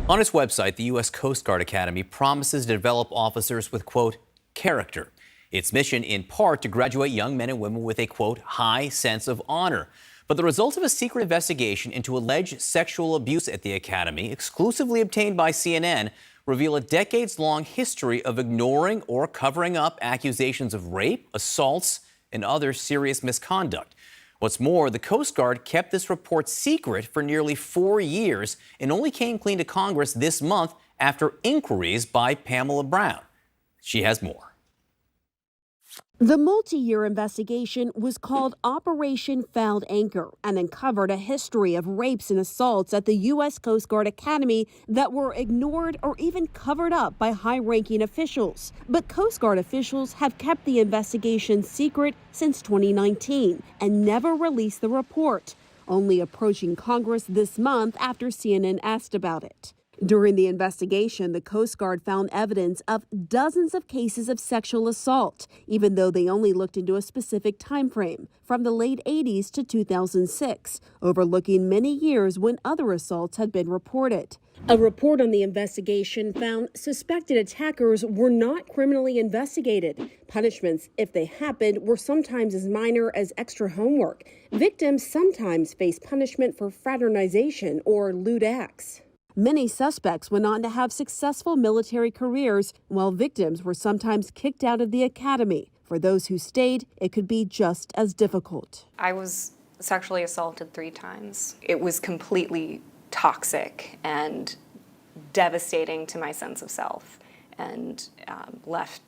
On its website, the U.S. Coast Guard Academy promises to develop officers with, quote, character. Its mission, in part, to graduate young men and women with a, quote, high sense of honor. But the results of a secret investigation into alleged sexual abuse at the academy, exclusively obtained by CNN, reveal a decades-long history of ignoring or covering up accusations of rape, assaults, and other serious misconduct. What's more, the Coast Guard kept this report secret for nearly 4 years and only came clean to Congress this month after inquiries by Pamela Brown. She has more. The multi-year investigation was called Operation Found Anchor and uncovered a history of rapes and assaults at the U.S. Coast Guard Academy that were ignored or even covered up by high-ranking officials. But Coast Guard officials have kept the investigation secret since 2019 and never released the report, only approaching Congress this month after CNN asked about it. During the investigation, the Coast Guard found evidence of dozens of cases of sexual assault, even though they only looked into a specific time frame, from the late 80s to 2006, overlooking many years when other assaults had been reported. A report on the investigation found suspected attackers were not criminally investigated. Punishments, if they happened, were sometimes as minor as extra homework. Victims sometimes faced punishment for fraternization or lewd acts. Many suspects went on to have successful military careers, while victims were sometimes kicked out of the academy. For those who stayed, it could be just as difficult. I was sexually assaulted 3 times. It was completely toxic and devastating to my sense of self, and left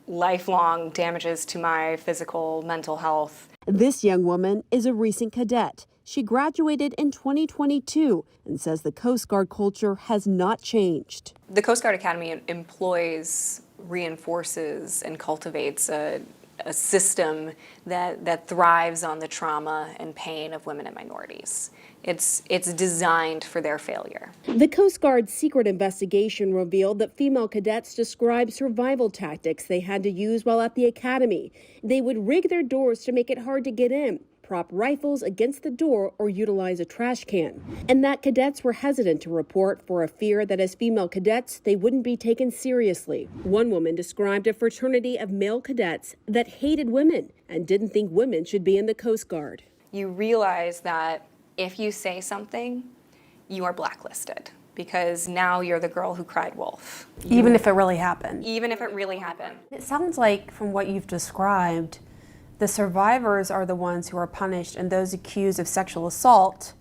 lifelong damages to my physical, mental health. This young woman is a recent cadet. She graduated in 2022 and says the Coast Guard culture has not changed. The Coast Guard Academy employs, reinforces, and cultivates a system that thrives on the trauma and pain of women and minorities. It's designed for their failure. The Coast Guard's secret investigation revealed that female cadets described survival tactics they had to use while at the academy. They would rig their doors to make it hard to get in, prop rifles against the door, or utilize a trash can. And that cadets were hesitant to report for a fear that as female cadets, they wouldn't be taken seriously. One woman described a fraternity of male cadets that hated women and didn't think women should be in the Coast Guard. You realize that if you say something, you are blacklisted, because now you're the girl who cried wolf. Even if it really happened. Even if it really happened. It sounds like, from what you've described, the survivors are the ones who are punished, and those accused of sexual assault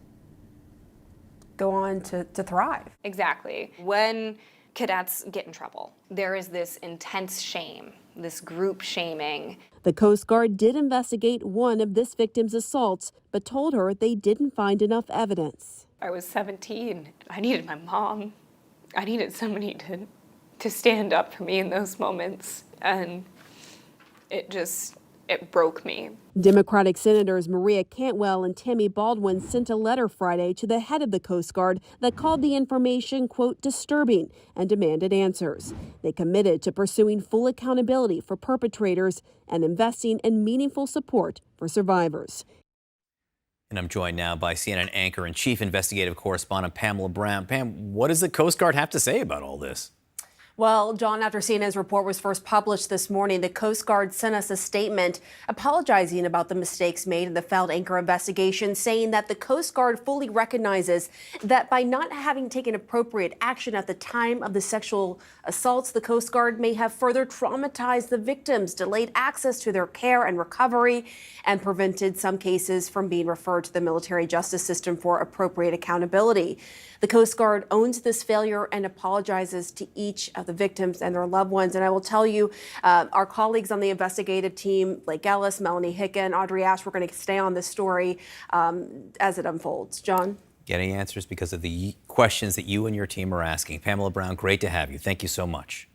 go on to thrive. Exactly. When cadets get in trouble, there is this intense shame, this group shaming. The Coast Guard did investigate one of this victim's assaults, but told her they didn't find enough evidence. I was 17. I needed my mom. I needed somebody to stand up for me in those moments, and it broke me. Democratic Senators Maria Cantwell and Tammy Baldwin sent a letter Friday to the head of the Coast Guard that called the information, quote, disturbing, and demanded answers. They committed to pursuing full accountability for perpetrators and investing in meaningful support for survivors. And I'm joined now by CNN anchor and chief investigative correspondent Pamela Brown. Pam, what does the Coast Guard have to say about all this? Well, John, after CNN's report was first published this morning, the Coast Guard sent us a statement apologizing about the mistakes made in the Found Anchor investigation, saying that the Coast Guard fully recognizes that by not having taken appropriate action at the time of the sexual assaults, the Coast Guard may have further traumatized the victims, delayed access to their care and recovery, and prevented some cases from being referred to the military justice system for appropriate accountability. The Coast Guard owns this failure and apologizes to each of the victims and their loved ones. And I will tell you, our colleagues on the investigative team, Blake Ellis, Melanie Hicken, Audrey Ash, we're going to stay on this story as it unfolds. John? Getting answers because of the questions that you and your team are asking. Pamela Brown, great to have you. Thank you so much.